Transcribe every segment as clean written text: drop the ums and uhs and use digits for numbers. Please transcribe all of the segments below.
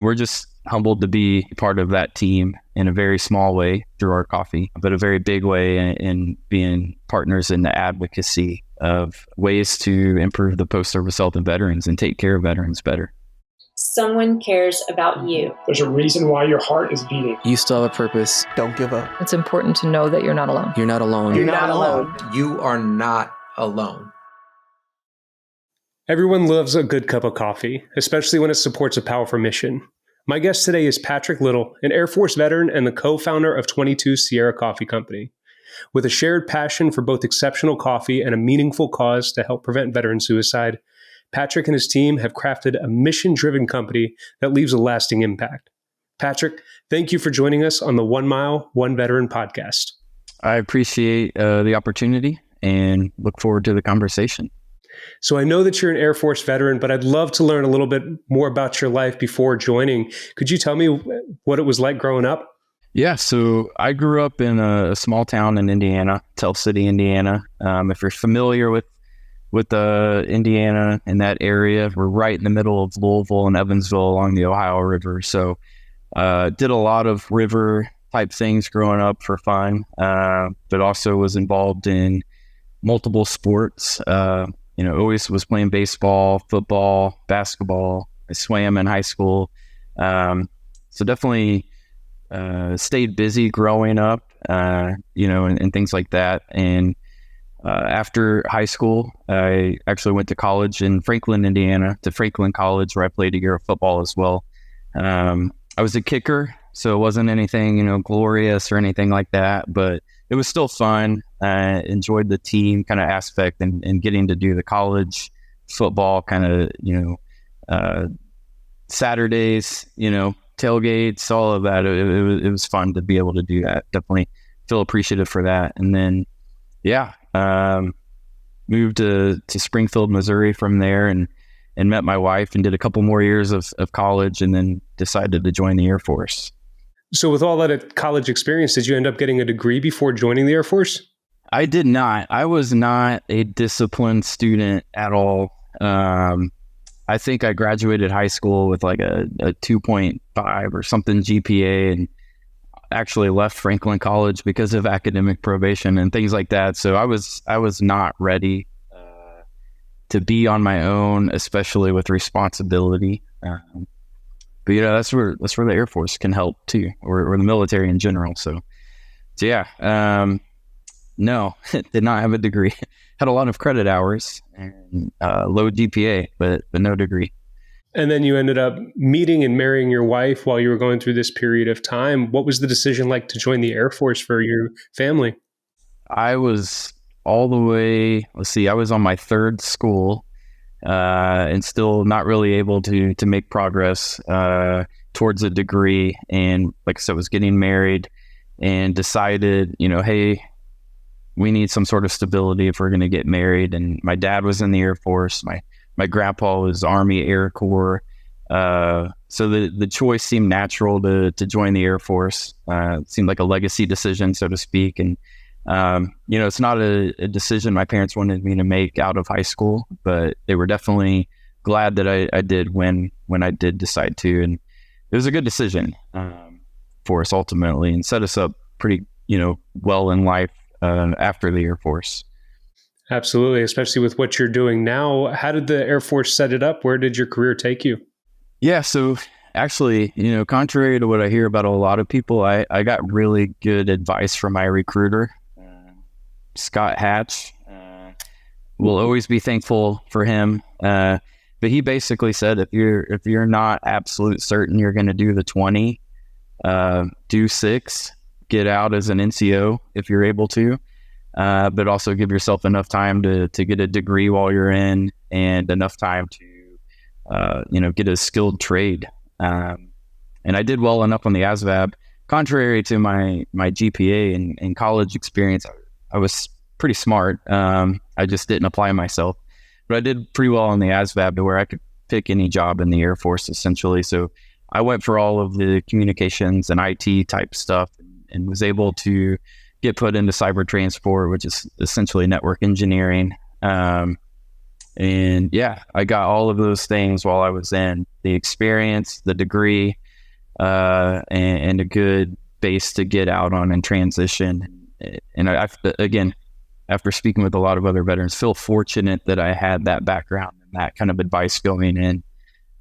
We're just humbled to be part of that team in a very small way through our coffee, but a very big way in being partners in the advocacy of ways to improve the post-service health of veterans and take care of veterans better. Someone cares about you. There's a reason why your heart is beating. You still have a purpose. Don't give up. It's important to know that you're not alone. You're not alone. You're not alone. You are not alone. Everyone loves a good cup of coffee, especially when it supports a powerful mission. My guest today is Patrick Little, an Air Force veteran and the co-founder of 22 Sierra Coffee Company. With a shared passion for both exceptional coffee and a meaningful cause to help prevent veteran suicide, Patrick and his team have crafted a mission-driven company that leaves a lasting impact. Patrick, thank you for joining us on the 1 Mile, 1 Veteran podcast. I appreciate the opportunity and look forward to the conversation. So I know that you're an Air Force veteran, but I'd love to learn a little bit more about your life before joining. Could you tell me what it was like growing up? Yeah, so I grew up in a small town in Indiana, Tell City, Indiana. If you're familiar with Indiana and that area, we're right in the middle of Louisville and Evansville along the Ohio River. So did a lot of river type things growing up for fun, but also was involved in multiple sports. Always was playing baseball, football, basketball. I swam in high school. So definitely stayed busy growing up, and things like that. And after high school, I actually went to college in Franklin, Indiana, to Franklin College, where I played a year of football as well. I was a kicker, so it wasn't anything, glorious or anything like that, but it was still fun. Enjoyed the team kind of aspect and getting to do the college football kind of, Saturdays, tailgates, all of that. It was fun to be able to do that. Definitely feel appreciative for that. And then, moved to Springfield, Missouri from there and met my wife and did a couple more years of college and then decided to join the Air Force. So with all that college experience, did you end up getting a degree before joining the Air Force? I did not. I was not a disciplined student at all. I think I graduated high school with like a 2.5 or something GPA and actually left Franklin College because of academic probation and things like that. So I was not ready to be on my own, especially with responsibility. But that's where the Air Force can help too, or the military in general. So no, did not have a degree. Had a lot of credit hours and low GPA, but no degree. And then you ended up meeting and marrying your wife while you were going through this period of time. What was the decision like to join the Air Force for your family? I was all the way, I was on my third school and still not really able to make progress towards a degree. And like I said, was getting married and decided, hey, we need some sort of stability if we're going to get married. And my dad was in the Air Force. My grandpa was Army Air Corps. So the choice seemed natural to join the Air Force. It seemed like a legacy decision, so to speak. And, it's not a decision my parents wanted me to make out of high school, but they were definitely glad that I did when I did decide to. And it was a good decision for us ultimately and set us up pretty, well in life after the Air Force. Absolutely, especially with what you're doing now. How did the Air Force set it up? Where did your career take you? Yeah, so actually, contrary to what I hear about a lot of people, I got really good advice from my recruiter, Scott Hatch. We'll always be thankful for him. But he basically said, if you're not absolute certain you're going to do the 20, do 6, get out as an NCO if you're able to. But also give yourself enough time to get a degree while you're in and enough time to, get a skilled trade. And I did well enough on the ASVAB. Contrary to my GPA and college experience, I was pretty smart. I just didn't apply myself. But I did pretty well on the ASVAB to where I could pick any job in the Air Force, essentially. So I went for all of the communications and IT type stuff and was able to get put into cyber transport, which is essentially network engineering. And yeah, I got all of those things while I was in the experience, the degree, and a good base to get out on and transition. And again, after speaking with a lot of other veterans, feel fortunate that I had that background and that kind of advice going in,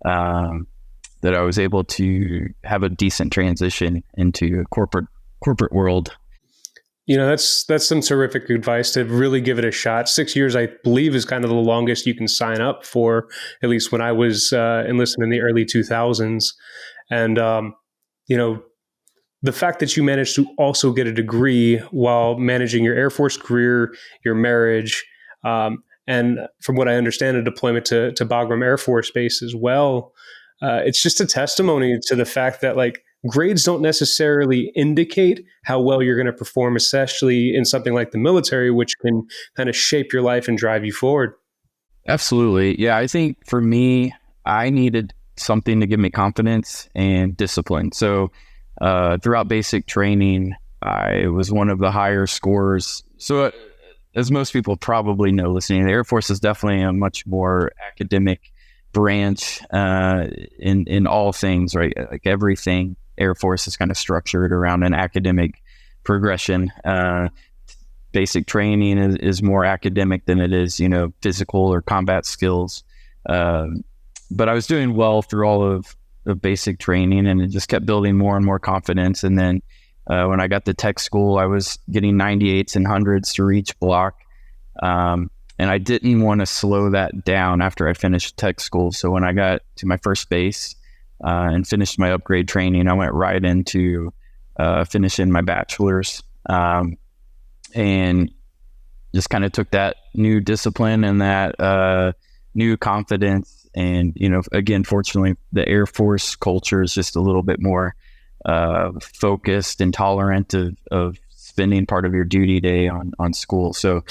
that I was able to have a decent transition into a corporate world. That's some terrific advice to really give it a shot. 6 years, I believe, is kind of the longest you can sign up for, at least when I was enlisted in the early 2000s. And, the fact that you managed to also get a degree while managing your Air Force career, your marriage, and from what I understand, a deployment to Bagram Air Force Base as well. It's just a testimony to the fact that grades don't necessarily indicate how well you're going to perform, especially in something like the military, which can kind of shape your life and drive you forward. Absolutely. Yeah, I think for me, I needed something to give me confidence and discipline. So throughout basic training, I was one of the higher scorers. So as most people probably know listening, the Air Force is definitely a much more academic branch in all things, right? Like everything Air Force is kind of structured around an academic progression. Basic training is more academic than it is, physical or combat skills. But I was doing well through all of basic training, and it just kept building more and more confidence. And then when I got to tech school, I was getting 98s and 100s through each block. And I didn't want to slow that down after I finished tech school. So when I got to my first base and finished my upgrade training, I went right into finishing my bachelor's, and just kind of took that new discipline and that new confidence. And, again, fortunately, the Air Force culture is just a little bit more focused and tolerant of spending part of your duty day on school. So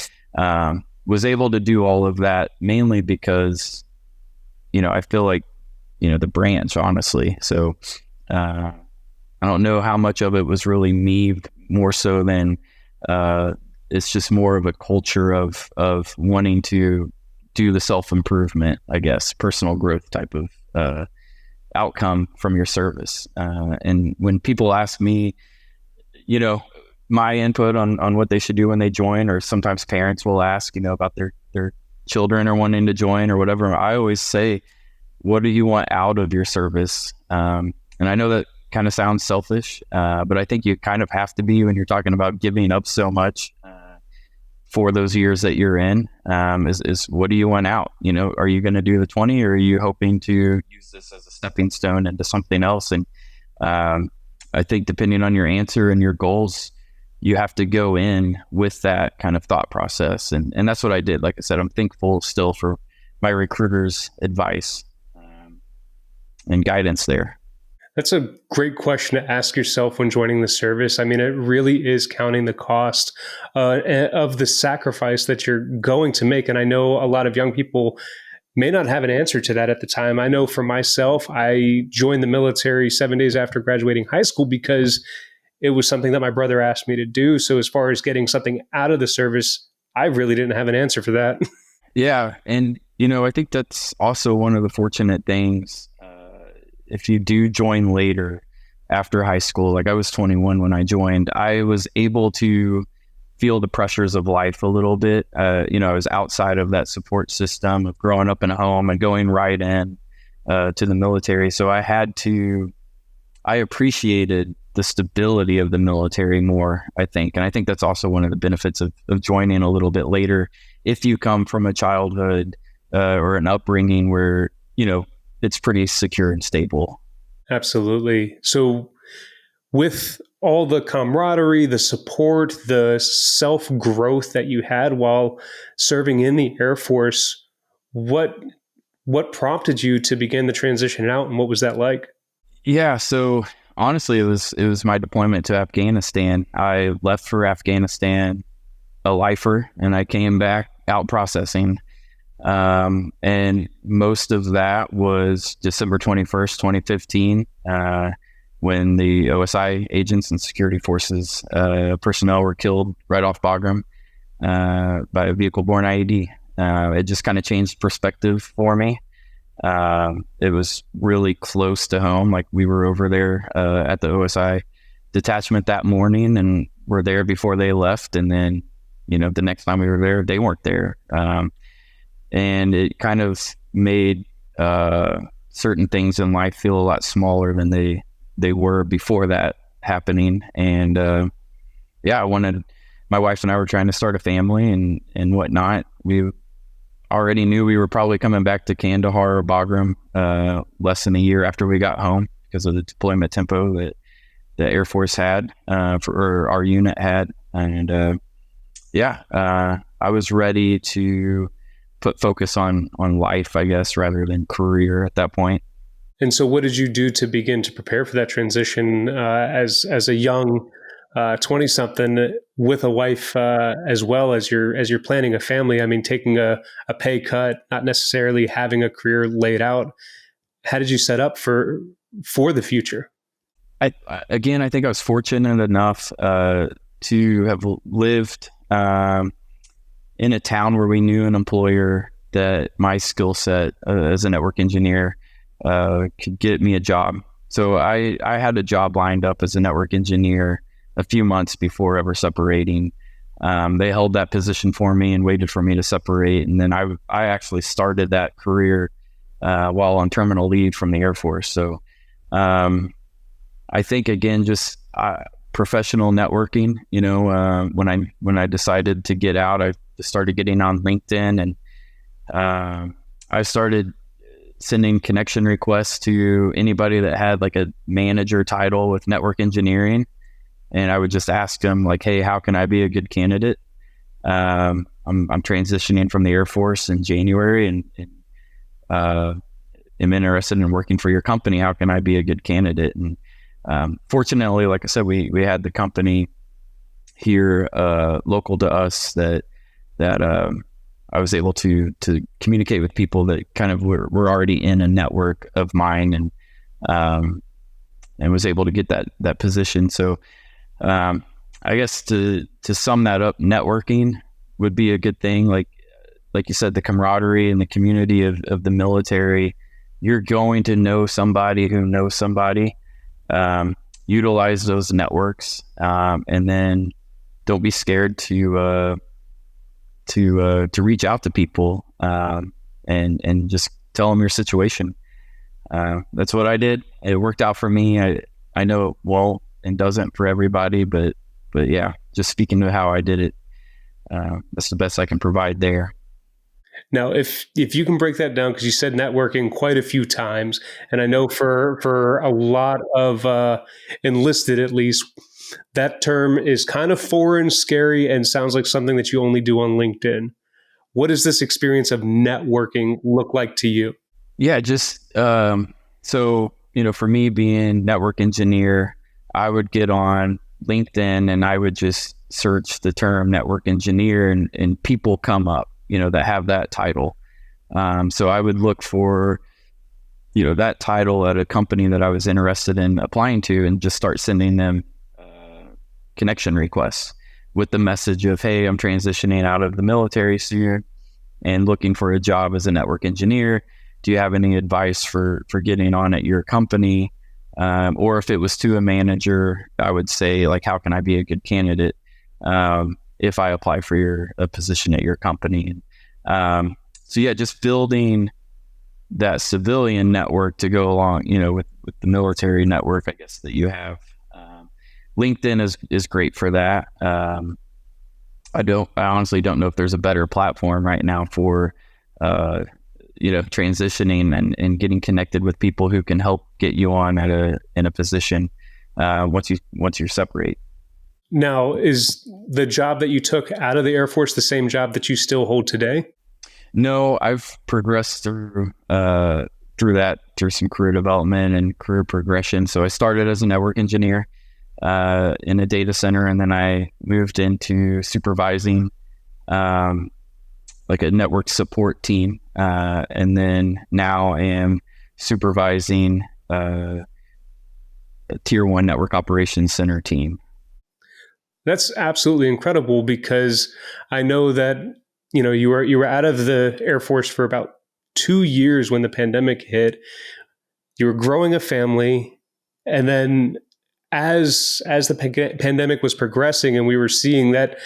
was able to do all of that mainly because, I feel like, the branch, honestly. So I don't know how much of it was really me, more so than it's just more of a culture of wanting to do the self-improvement, I guess, personal growth type of outcome from your service. And when people ask me, my input on what they should do when they join, or sometimes parents will ask, about their children are wanting to join or whatever, I always say, what do you want out of your service? And I know that kind of sounds selfish, but I think you kind of have to be when you're talking about giving up so much for those years that you're in, is what do you want out? Are you going to do the 20, or are you hoping to use this as a stepping stone into something else? And I think depending on your answer and your goals, you have to go in with that kind of thought process. And that's what I did. Like I said, I'm thankful still for my recruiter's advice and guidance there. That's a great question to ask yourself when joining the service. I mean, it really is counting the cost of the sacrifice that you're going to make. And I know a lot of young people may not have an answer to that at the time. I know for myself, I joined the military 7 days after graduating high school because it was something that my brother asked me to do. So as far as getting something out of the service, I really didn't have an answer for that. Yeah. And, I think that's also one of the fortunate things. If you do join later after high school, like I was 21 when I joined, I was able to feel the pressures of life a little bit. I was outside of that support system of growing up in a home and going right in to the military. So I appreciated the stability of the military more, I think. And I think that's also one of the benefits of joining a little bit later. If you come from a childhood or an upbringing where, it's pretty secure and stable. Absolutely. So with all the camaraderie, the support, the self-growth that you had while serving in the Air Force, what prompted you to begin the transition out, and what was that like? Yeah, so honestly, it was my deployment to Afghanistan. I left for Afghanistan a lifer, and I came back out processing. And most of that was December 21st, 2015, when the OSI agents and security forces personnel were killed right off Bagram by a vehicle-borne IED. It just kind of changed perspective for me. It was really close to home. Like we were over there at the OSI detachment that morning, and we're there before they left. And then, the next time we were there, they weren't there. And it kind of made certain things in life feel a lot smaller than they were before that happening. And my wife and I were trying to start a family and whatnot. We already knew we were probably coming back to Kandahar or Bagram less than a year after we got home because of the deployment tempo that the Air Force had, or our unit had. And I was ready to put focus on life, I guess, rather than career at that point. And so what did you do to begin to prepare for that transition as a young 20-something with a wife as well as you're planning a family? I mean, taking a pay cut, not necessarily having a career laid out. How did you set up for the future? I think I was fortunate enough to have lived in a town where we knew an employer that my skill set as a network engineer could get me a job. So I had a job lined up as a network engineer a few months before ever separating. They held that position for me and waited for me to separate. And then I actually started that career while on terminal leave from the Air Force. So I think, again, just professional networking, when I decided to get out, I started getting on LinkedIn, and I started sending connection requests to anybody that had like a manager title with network engineering. And I would just ask them like, hey, how can I be a good candidate? I'm transitioning from the Air Force in January and am interested in working for your company. How can I be a good candidate? And fortunately, like I said, we had the company here local to us that I was able to communicate with people that kind of were already in a network of mine, and was able to get that position. So I guess to sum that up, networking would be a good thing. Like you said, the camaraderie and the community of the military. You're going to know somebody who knows somebody. Utilize those networks, and then don't be scared to reach out to people and just tell them your situation. That's what I did. It worked out for me. I know it won't and doesn't for everybody, but yeah, just speaking to how I did it, that's the best I can provide there. Now, if you can break that down, because you said networking quite a few times, and I know for a lot of enlisted, at least, that term is kind of foreign, scary, and sounds like something that you only do on LinkedIn. What does this experience of networking look like to you? Yeah, just so, for me being network engineer, I would get on LinkedIn and I would just search the term network engineer, and people come up, that have that title. So I would look for, that title at a company that I was interested in applying to, and just start sending them connection requests with the message of, hey, I'm transitioning out of the military soon and looking for a job as a network engineer. Do you have any advice for getting on at your company? Or if it was to a manager, I would say, like, how can I be a good candidate if I apply for a position at your company? So yeah, just building that civilian network to go along, with the military network, I guess, that you have. LinkedIn is great for that. I honestly don't know if there's a better platform right now for, transitioning and getting connected with people who can help get you on in a position once you separate. Now, is the job that you took out of the Air Force the same job that you still hold today? No, I've progressed through some career development and career progression. So I started as a network engineer in a data center, and then I moved into supervising like a network support team, and then now I am supervising a tier 1 network operations center team. That's absolutely incredible, because I know that you were out of the Air Force for about 2 years when the pandemic hit. You were growing a family, and then as the pandemic was progressing and we were seeing that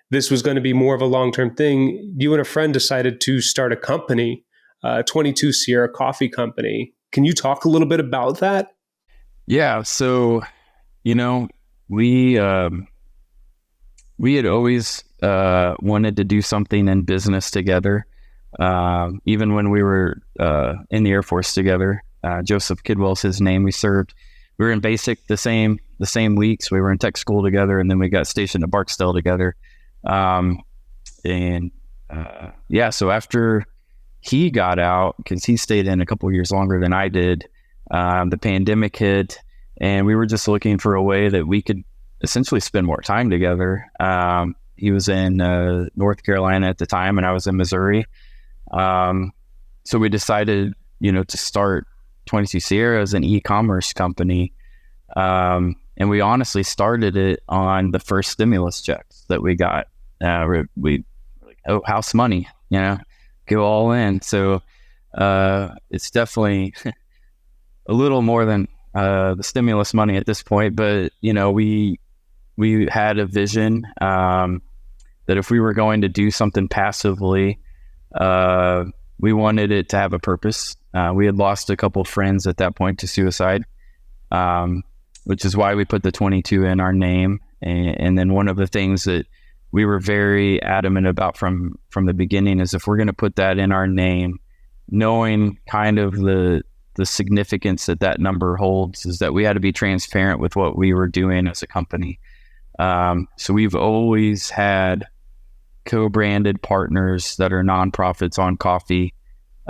this was going to be more of a long-term thing, you and a friend decided to start a company, 22 Sierra Coffee Company. Can you talk a little bit about that? Yeah. So, we we had always wanted to do something in business together. Even when we were in the Air Force together, Joseph Kidwell's his name. We were in basic the same weeks. We were in tech school together, and then we got stationed at Barksdale together. So after he got out, because he stayed in a couple of years longer than I did, the pandemic hit, and we were just looking for a way that we could essentially spend more time together. He was in North Carolina at the time, and I was in Missouri. So we decided, to start 22 Sierra as an e-commerce company. And we honestly started it on the first stimulus checks that we got. We like, house money, go all in. So it's definitely a little more than the stimulus money at this point. But, we had a vision that if we were going to do something passively, we wanted it to have a purpose. We had lost a couple of friends at that point to suicide, which is why we put the 22 in our name. And then one of the things that we were very adamant about from the beginning is if we're going to put that in our name, knowing kind of the significance that number holds, is that we had to be transparent with what we were doing as a company. So we've always had co-branded partners that are nonprofits on coffee,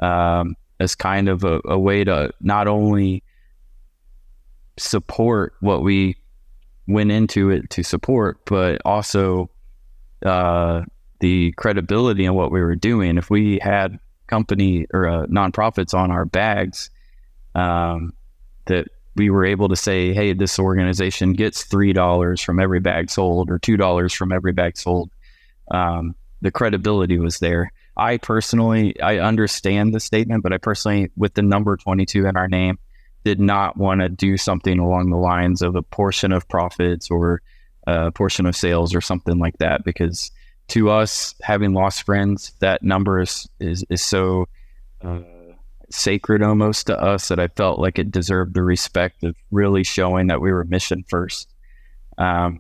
as kind of a way to not only support what we went into it to support, but also the credibility in what we were doing. If we had company or nonprofits on our bags, that we were able to say, hey, this organization gets $3 from every bag sold or $2 from every bag sold. The credibility was there. I understand the statement, but I personally, with the number 22 in our name, did not want to do something along the lines of a portion of profits or a portion of sales or something like that, because to us, having lost friends, that number is so sacred almost to us that I felt like it deserved the respect of really showing that we were mission first. I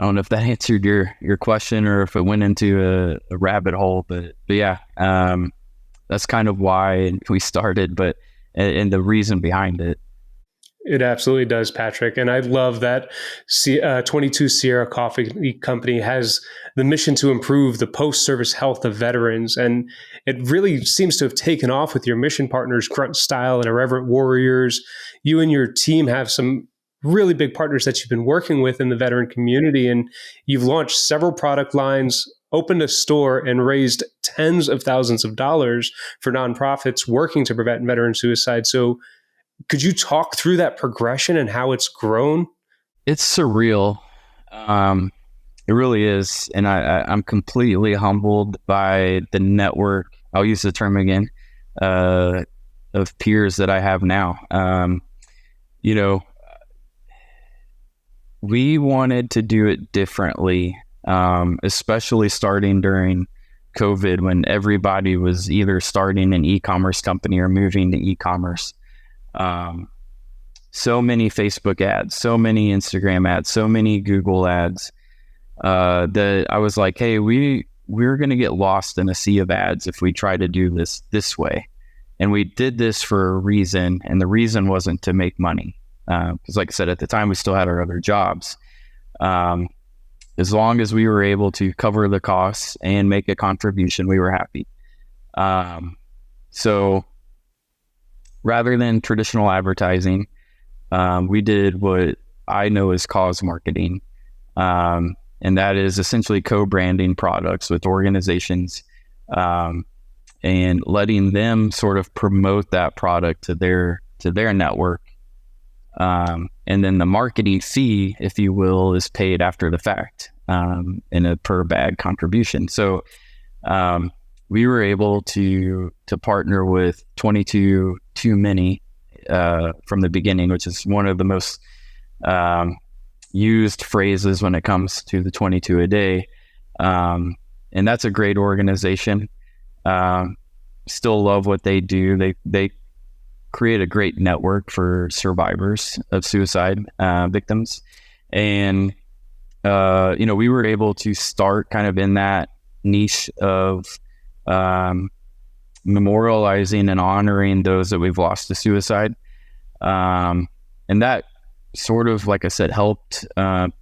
don't know if that answered your question or if it went into a rabbit hole, but yeah, that's kind of why we started, and the reason behind it. It absolutely does, Patrick. And I love that 22 Sierra Coffee Company has the mission to improve the post-service health of veterans. And it really seems to have taken off with your mission partners, Grunt Style and Irreverent Warriors. You and your team have some really big partners that you've been working with in the veteran community. And you've launched several product lines, opened a store, and raised tens of thousands of dollars for nonprofits working to prevent veteran suicide. So could you talk through that progression and how it's grown? It's surreal. It really is. And I'm completely humbled by the network, I'll use the term again, of peers that I have now. We wanted to do it differently, especially starting during COVID when everybody was either starting an e-commerce company or moving to e-commerce. So many Facebook ads, so many Instagram ads, so many Google ads, that I was like, hey, we're going to get lost in a sea of ads if we try to do this way. And we did this for a reason, and the reason wasn't to make money. Because like I said, at the time, we still had our other jobs. As long as we were able to cover the costs and make a contribution, we were happy. So rather than traditional advertising, we did what I know is cause marketing. And that is essentially co-branding products with organizations, and letting them sort of promote that product to their network. And then the marketing fee, if you will, is paid after the fact. in a per bag contribution. So we were able to partner with 22 Too Many from the beginning, which is one of the most used phrases when it comes to the 22 a day. And that's a great organization. Still love what they do. They create a great network for survivors of suicide victims. And, we were able to start kind of in that niche of memorializing and honoring those that we've lost to suicide. And that sort of, like I said, helped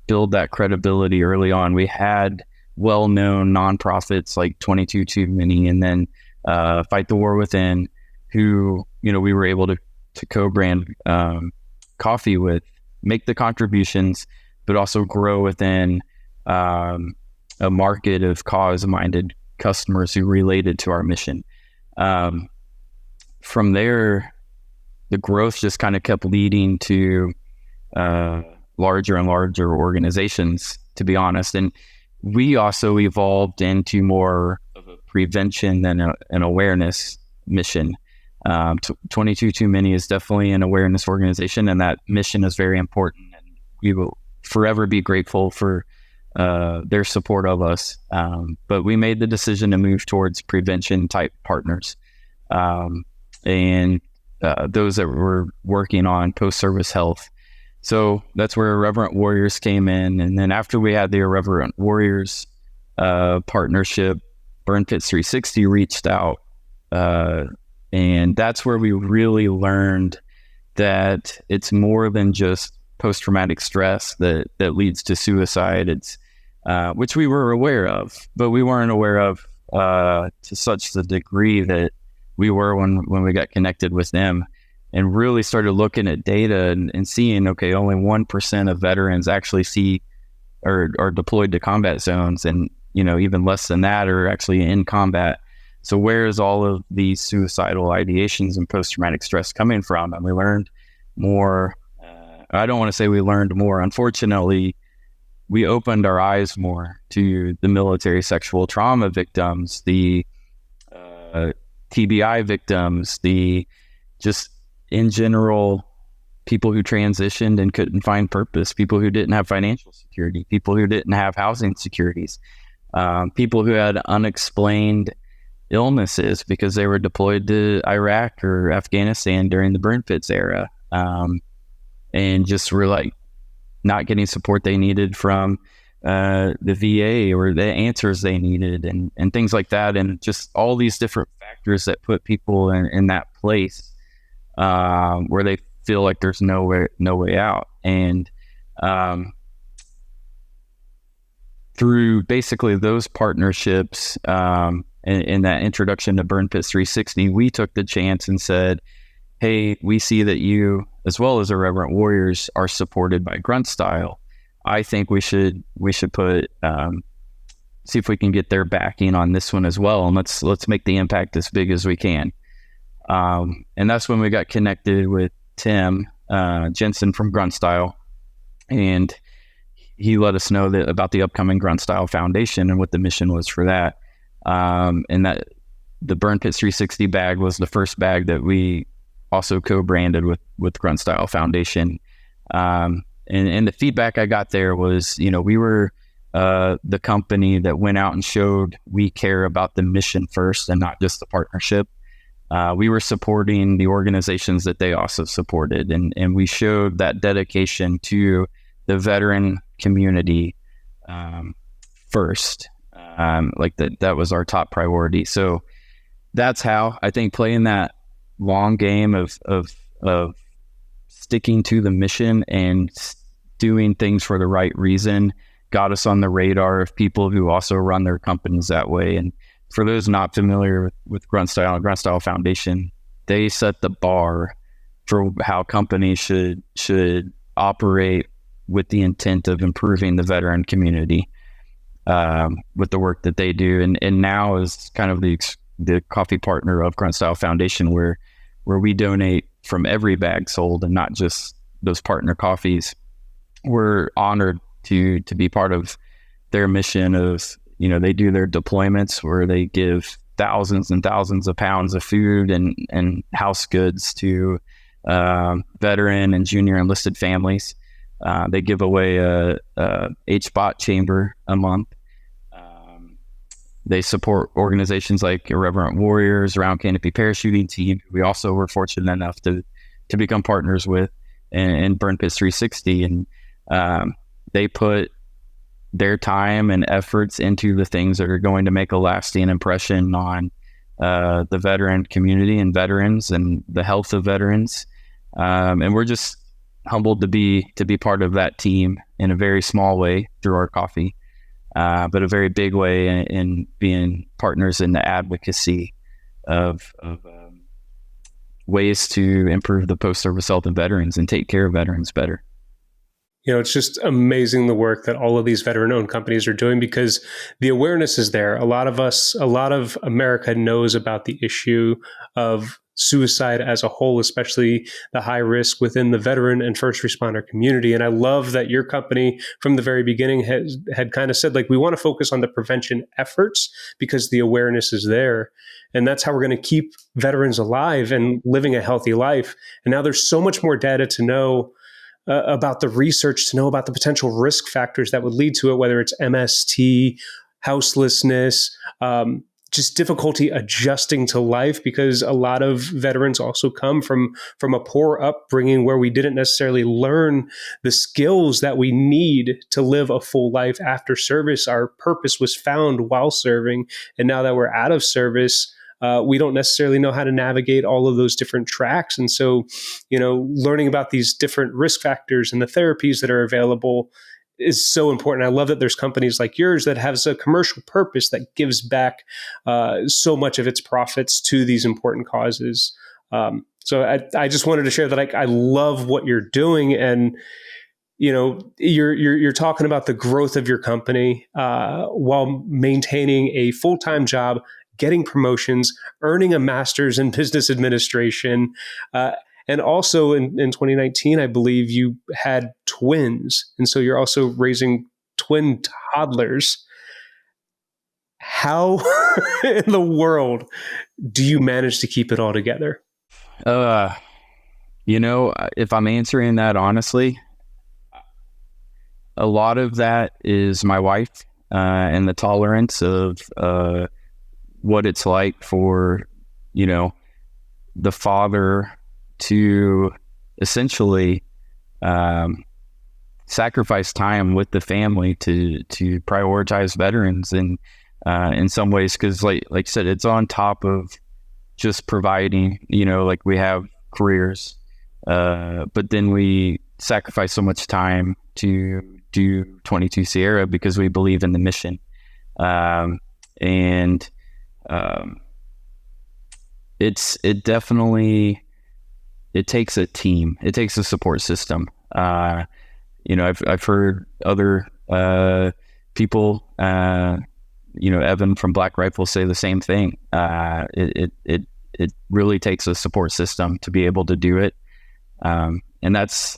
build that credibility early on. We had well-known nonprofits like 22 Too Many, and then Fight the War Within, who, we were able to co-brand coffee with, make the contributions, but also grow within a market of cause-minded customers who related to our mission. From there, the growth just kind of kept leading to larger and larger organizations, to be honest. And we also evolved into more of a prevention than an awareness mission. 22 Too Many is definitely an awareness organization, and that mission is very important. And we will forever be grateful for their support of us. But we made the decision to move towards prevention type partners. And those that were working on post-service health. So that's where Irreverent Warriors came in. And then after we had the Irreverent Warriors partnership, Burn Pits 360 reached out. And that's where we really learned that it's more than just post-traumatic stress that leads to suicide. It's which we were aware of, but we weren't aware of to such the degree that we were when we got connected with them, and really started looking at data and seeing, okay, only 1% of veterans actually see or are deployed to combat zones, and even less than that are actually in combat. So where is all of these suicidal ideations and post-traumatic stress coming from? And we learned more. I don't want to say we learned more. Unfortunately, we opened our eyes more to the military sexual trauma victims, the TBI victims, the just in general people who transitioned and couldn't find purpose, people who didn't have financial security, people who didn't have housing securities, people who had unexplained illnesses because they were deployed to Iraq or Afghanistan during the burn pits era, and just were like not getting support they needed from the VA or the answers they needed, and things like that, and just all these different factors that put people in that place where they feel like there's no way out. And through basically those partnerships and that introduction to Burn Pits 360, we took the chance and said, hey, we see that you, as well as Irreverent Warriors, are supported by Grunt Style. I think we should put see if we can get their backing on this one as well, and let's make the impact as big as we can. And that's when we got connected with Tim Jensen from Grunt Style, and he let us know that about the upcoming Grunt Style Foundation and what the mission was for that. And that the Burn Pits 360 bag was the first bag that we also co-branded with Grunt Style Foundation. And the feedback I got there was, we were the company that went out and showed we care about the mission first and not just the partnership. We were supporting the organizations that they also supported, and we showed that dedication to the veteran community first. That was our top priority. So that's how I think playing that long game of sticking to the mission and doing things for the right reason got us on the radar of people who also run their companies that way. And for those not familiar with Grunt Style and Grunt Style Foundation, they set the bar for how companies should operate with the intent of improving the veteran community with the work that they do. And now is kind of the coffee partner of Grunt Style Foundation, where we donate from every bag sold and not just those partner coffees. We're honored to be part of their mission of, they do their deployments where they give thousands and thousands of pounds of food and house goods to veteran and junior enlisted families. They give away a HBOT chamber a month. They support organizations like Irreverent Warriors, Round Canopy Parachuting Team. We also were fortunate enough to become partners with, and Burn Pits 360. And they put their time and efforts into the things that are going to make a lasting impression on the veteran community and veterans and the health of veterans. And we're just humbled to be part of that team in a very small way through our coffee, but a very big way in being partners in the advocacy of ways to improve the post-service health of veterans and take care of veterans better. It's just amazing the work that all of these veteran-owned companies are doing, because the awareness is there. A lot of America knows about the issue of suicide as a whole, especially the high risk within the veteran and first responder community. And I love that your company from the very beginning had kind of said, like, we want to focus on the prevention efforts because the awareness is there. And that's how we're going to keep veterans alive and living a healthy life. And now there's so much more data to know about the research, to know about the potential risk factors that would lead to it, whether it's MST, houselessness, just difficulty adjusting to life, because a lot of veterans also come from a poor upbringing where we didn't necessarily learn the skills that we need to live a full life after service. Our purpose was found while serving. And now that we're out of service, we don't necessarily know how to navigate all of those different tracks. And so, learning about these different risk factors and the therapies that are available is so important. I love that there's companies like yours that has a commercial purpose that gives back so much of its profits to these important causes. So I just wanted to share that I love what you're doing. And you're talking about the growth of your company while maintaining a full-time job, getting promotions, earning a master's in business administration. And also in 2019, I believe you had twins. And so you're also raising twin toddlers. How in the world do you manage to keep it all together? If I'm answering that honestly, a lot of that is my wife and the tolerance of what it's like for, the father to essentially sacrifice time with the family to prioritize veterans. And in some ways, because like I said, it's on top of just providing, like we have careers, but then we sacrifice so much time to do 22 Sierra because we believe in the mission. It takes a team. It takes a support system. I've heard other people, Evan from Black Rifle say the same thing. It really takes a support system to be able to do it. And that's,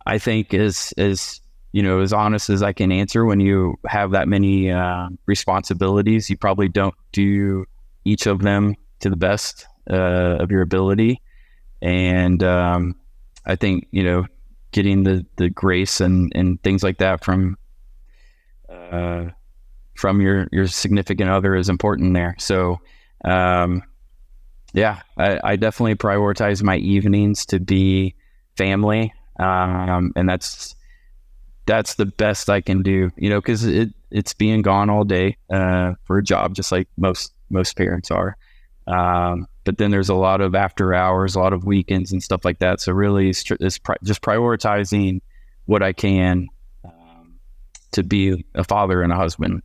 I think, as honest as I can answer. When you have that many responsibilities, you probably don't do each of them to the best of your ability. And I think, getting the grace and things like that from your significant other is important there. So, I definitely prioritize my evenings to be family. And that's the best I can do, because it's being gone all day for a job, just like most parents are. But then there's a lot of after hours, a lot of weekends and stuff like that. So really it's just prioritizing what I can to be a father and a husband.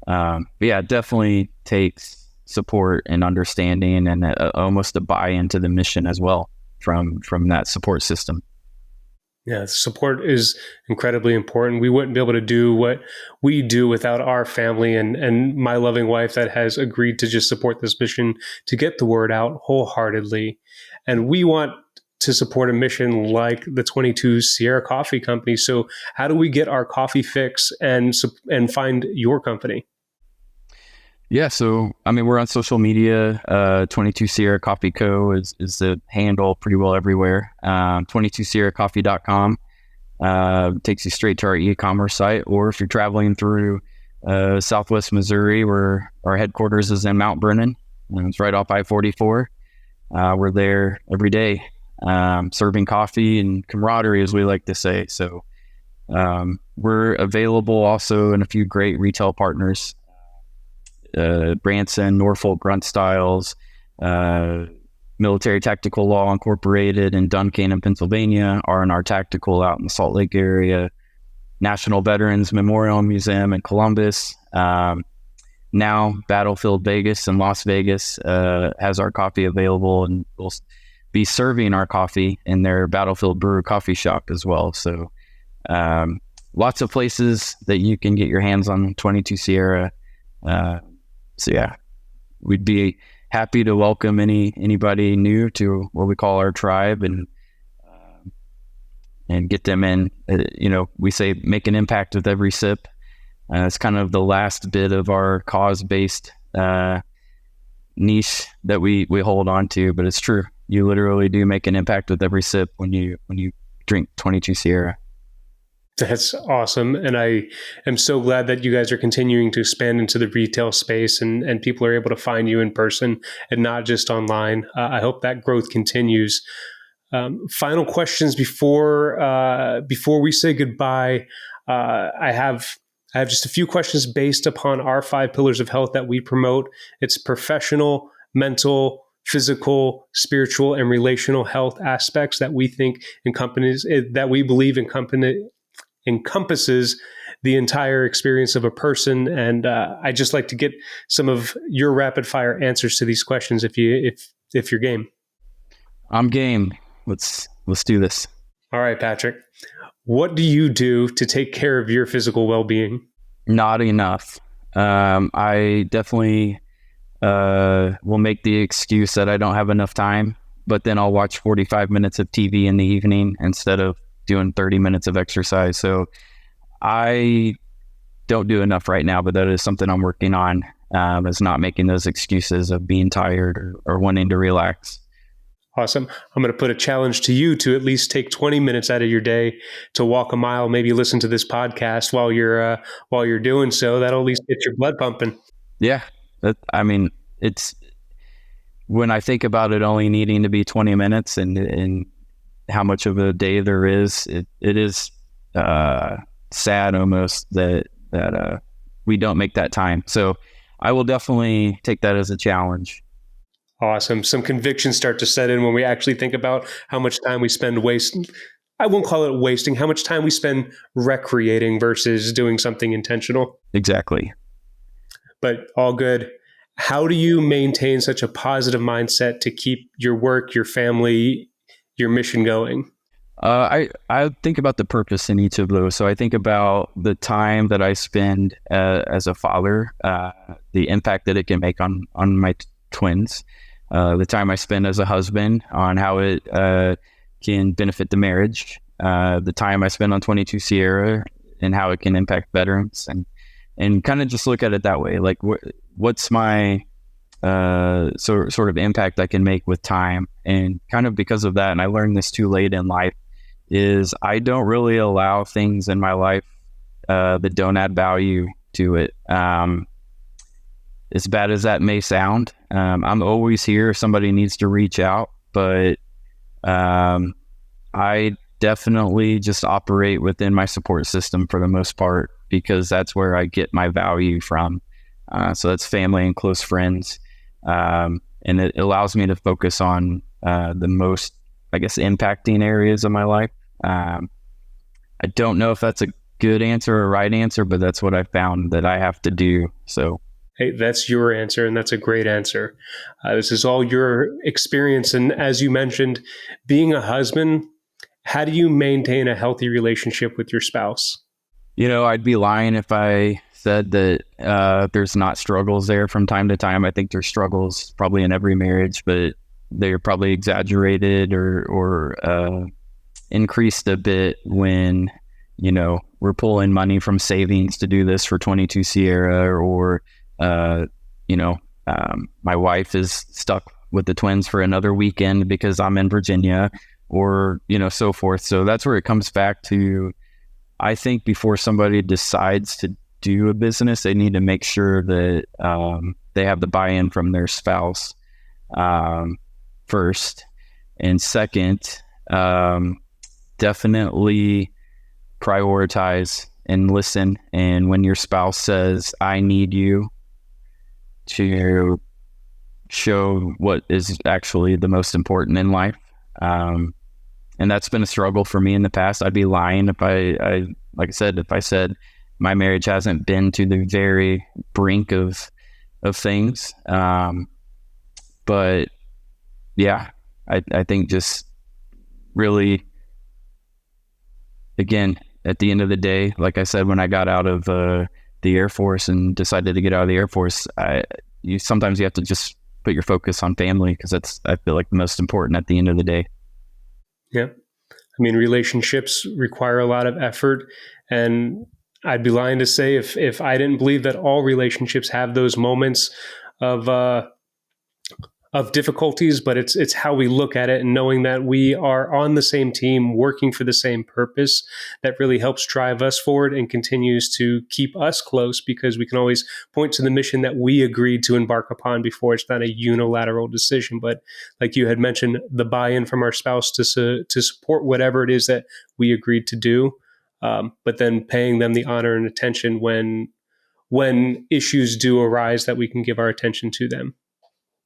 It definitely takes support and understanding and almost a buy-in to the mission as well from that support system. Yeah, support is incredibly important. We wouldn't be able to do what we do without our family and my loving wife that has agreed to just support this mission to get the word out wholeheartedly. And we want to support a mission like the 22 Sierra Coffee Company. So how do we get our coffee fix and find your company? Yeah, so I mean, we're on social media. 22 Sierra Coffee Co. is the handle pretty well everywhere. 22sierracoffee.com takes you straight to our e-commerce site. Or if you're traveling through Southwest Missouri, where our headquarters is in Mount Brennan, and it's right off I-44. We're there every day, serving coffee and camaraderie, as we like to say. So we're available also in a few great retail partners. Branson, Norfolk Grunt Styles, Military Tactical Law Incorporated in Duncannon, Pennsylvania, R&R Tactical out in the Salt Lake area, National Veterans Memorial Museum in Columbus. Now Battlefield Vegas in Las Vegas has our coffee available, and we'll be serving our coffee in their Battlefield Brew coffee shop as well. So lots of places that you can get your hands on 22 Sierra. So yeah, we'd be happy to welcome anybody new to what we call our tribe, and get them in. We say make an impact with every sip. It's kind of the last bit of our cause-based niche that we hold on to, but it's true. You literally do make an impact with every sip when you drink 22 Sierra. That's awesome. And I am so glad that you guys are continuing to expand into the retail space and people are able to find you in person and not just online. I hope that growth continues. Final questions before we say goodbye. I have just a few questions based upon our 5 pillars of health that we promote. It's professional, mental, physical, spiritual, and relational health aspects that we think that we believe encompasses the entire experience of a person. And I just like to get some of your rapid fire answers to these questions if you're game. I'm game. Let's do this. All right, Patrick. What do you do to take care of your physical well-being? Not enough. I definitely will make the excuse that I don't have enough time, but then I'll watch 45 minutes of TV in the evening instead of doing 30 minutes of exercise. So I don't do enough right now, but that is something I'm working on, is not making those excuses of being tired or wanting to relax. Awesome. I'm going to put a challenge to you to at least take 20 minutes out of your day to walk a mile, maybe listen to this podcast while you're doing so. That'll at least get your blood pumping. Yeah. It's when I think about it only needing to be 20 minutes and how much of a day there is, it is sad almost that we don't make that time. So I will definitely take that as a challenge. Awesome. Some convictions start to set in when we actually think about how much time we spend wasting. I won't call it wasting, how much time we spend recreating versus doing something intentional. Exactly. But all good. How do you maintain such a positive mindset to keep your work, your family, your mission going? I think about the purpose in each of those. So I think about the time that I spend as a father, the impact that it can make on my twins, the time I spend as a husband, on how it can benefit the marriage, the time I spend on 22 Sierra and how it can impact veterans, and kind of just look at it that way. Like what's my sort of impact I can make with time. And kind of because of that, and I learned this too late in life, is I don't really allow things in my life that don't add value to it. As bad as that may sound, I'm always here if somebody needs to reach out, but I definitely just operate within my support system for the most part, because that's where I get my value from. So that's family and close friends. And it allows me to focus on the most, I guess, impacting areas of my life. I don't know if that's a good answer or right answer, but that's what I found that I have to do. So, hey, that's your answer, and that's a great answer. This is all your experience. And as you mentioned, being a husband, how do you maintain a healthy relationship with your spouse? I'd be lying if I said that there's not struggles there from time to time. I think there's struggles probably in every marriage, but they're probably exaggerated or increased a bit when, we're pulling money from savings to do this for 22 Sierra, or, my wife is stuck with the twins for another weekend because I'm in Virginia, or, so forth. So that's where it comes back to. I think before somebody decides to do a business, they need to make sure that they have the buy-in from their spouse first. And second, definitely prioritize and listen. And when your spouse says, I need you, to show what is actually the most important in life. And that's been a struggle for me in the past. I'd be lying if if I said my marriage hasn't been to the very brink of things. But yeah, I think just really, again, at the end of the day, like I said, when I got out of the Air Force and decided to get out of the Air Force, sometimes you have to just put your focus on family, because that's, I feel like, the most important at the end of the day. Yeah. I mean, relationships require a lot of effort, and I'd be lying to say if I didn't believe that all relationships have those moments of difficulties, but it's how we look at it, and knowing that we are on the same team, working for the same purpose, that really helps drive us forward and continues to keep us close, because we can always point to the mission that we agreed to embark upon before. It's not a unilateral decision, but like you had mentioned, the buy-in from our spouse to support whatever it is that we agreed to do, but then paying them the honor and attention when issues do arise, that we can give our attention to them.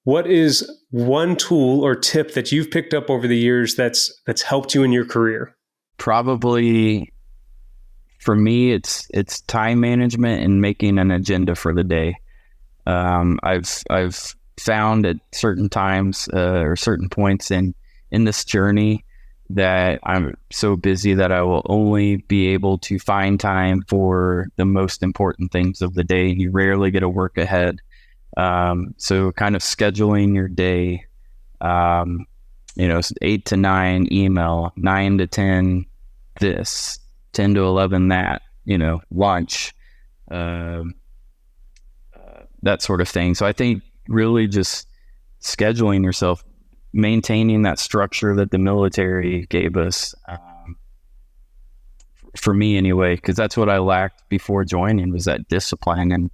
What is one tool or tip that you've picked up over the years that's helped you in your career? Probably for me, it's time management and making an agenda for the day. I've found at certain times or certain points in this journey that I'm so busy that I will only be able to find time for the most important things of the day. You rarely get a work ahead. So kind of scheduling your day, 8 to 9 email, 9 to 10 this, 10 to 11 that, lunch, that sort of thing. So I think really just scheduling yourself, maintaining that structure that the military gave us, for me anyway, because that's what I lacked before joining, was that discipline. And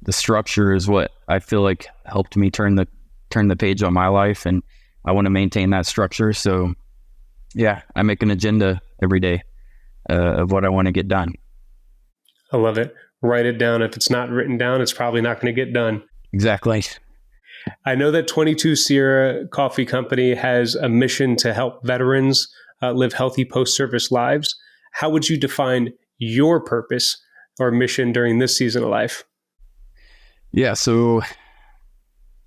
the structure is what I feel like helped me turn the page on my life, and I want to maintain that structure. So yeah, I make an agenda every day of what I want to get done. I love it. Write it down. If it's not written down, it's probably not going to get done. Exactly. I know that 22 Sierra Coffee Company has a mission to help veterans live healthy post-service lives. How would you define your purpose or mission during this season of life? Yeah, so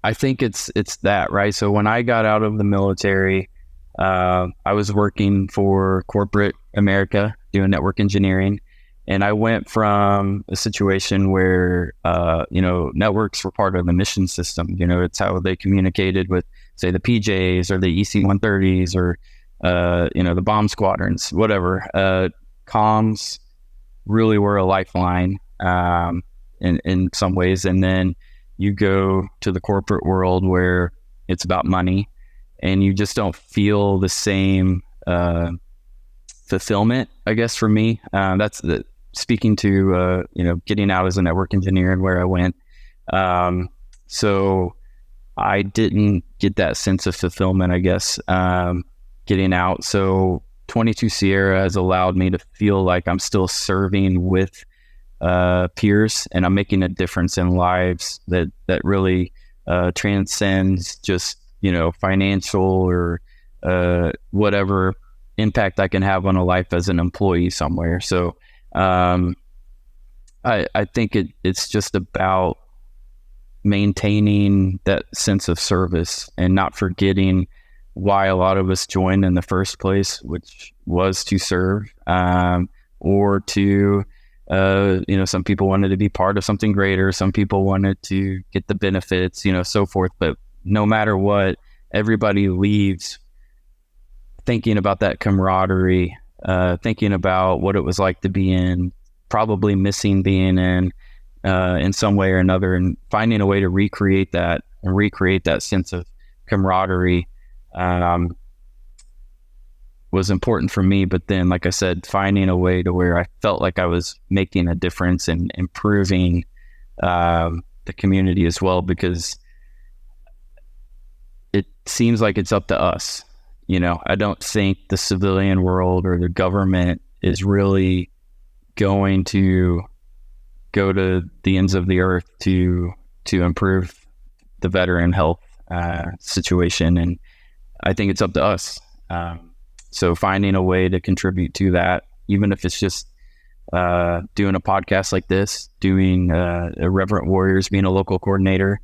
I think it's that, right? So when I got out of the military, I was working for corporate America doing network engineering, and I went from a situation where networks were part of the mission system. It's how they communicated with, say, the PJs or the EC-130s or the bomb squadrons, whatever. Comms really were a lifeline. In some ways, and then you go to the corporate world where it's about money, and you just don't feel the same fulfillment, I guess, for me. That's speaking to getting out as a network engineer and where I went. So I didn't get that sense of fulfillment, I guess, getting out. So 22 Sierra has allowed me to feel like I'm still serving with peers, and I'm making a difference in lives that really transcends just financial or whatever impact I can have on a life as an employee somewhere. So I think it's just about maintaining that sense of service and not forgetting why a lot of us joined in the first place, which was to serve, or to some people wanted to be part of something greater. Some people wanted to get the benefits, so forth. But no matter what, everybody leaves thinking about that camaraderie, thinking about what it was like to be in, probably missing being in some way or another, and finding a way to recreate that sense of camaraderie was important for me. But then, like I said, finding a way to where I felt like I was making a difference and improving the community as well, because it seems like it's up to us. I don't think the civilian world or the government is really going to go to the ends of the earth to improve the veteran health situation. And I think it's up to us. So finding a way to contribute to that, even if it's just doing a podcast like this, doing Irreverent Warriors, being a local coordinator,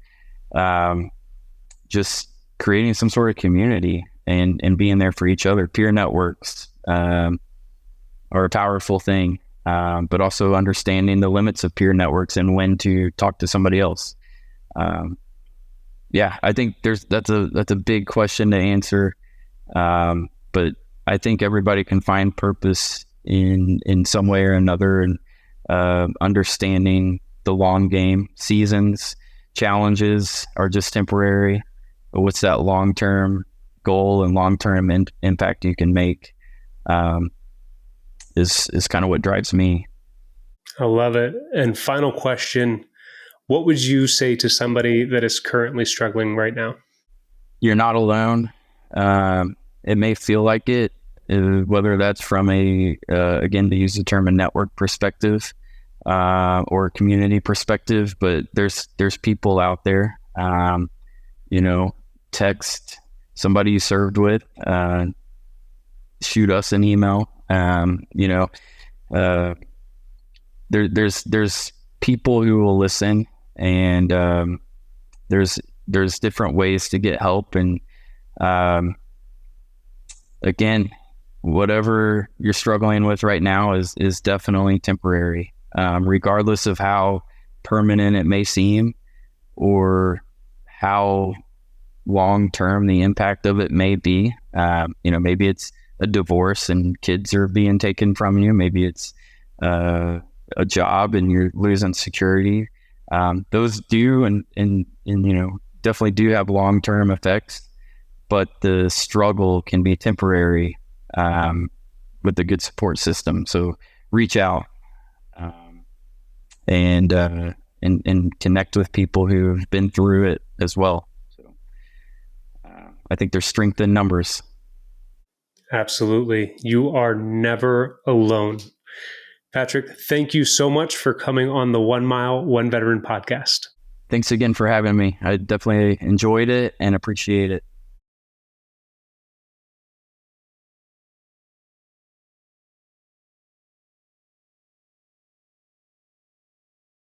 just creating some sort of community and being there for each other. Peer networks are a powerful thing, but also understanding the limits of peer networks and when to talk to somebody else. I think that's a big question to answer, but I think everybody can find purpose in some way or another, and understanding the long game. Seasons, challenges are just temporary, but what's that long-term goal and long-term impact you can make is kind of what drives me. I love it. And final question, what would you say to somebody that is currently struggling right now? You're not alone. It may feel like it, whether that's from again, to use the term, a network perspective or a community perspective, but there's people out there. Text somebody you served with, shoot us an email. There's people who will listen, and there's different ways to get help. And again, whatever you're struggling with right now is definitely temporary, regardless of how permanent it may seem or how long-term the impact of it may be. Maybe it's a divorce and kids are being taken from you. Maybe it's a job and you're losing security. Those do and definitely do have long-term effects, but the struggle can be temporary with a good support system. So reach out and connect with people who have been through it as well. So I think there's strength in numbers. Absolutely. You are never alone. Patrick, thank you so much for coming on the 1 Mile, 1 Veteran podcast. Thanks again for having me. I definitely enjoyed it and appreciate it.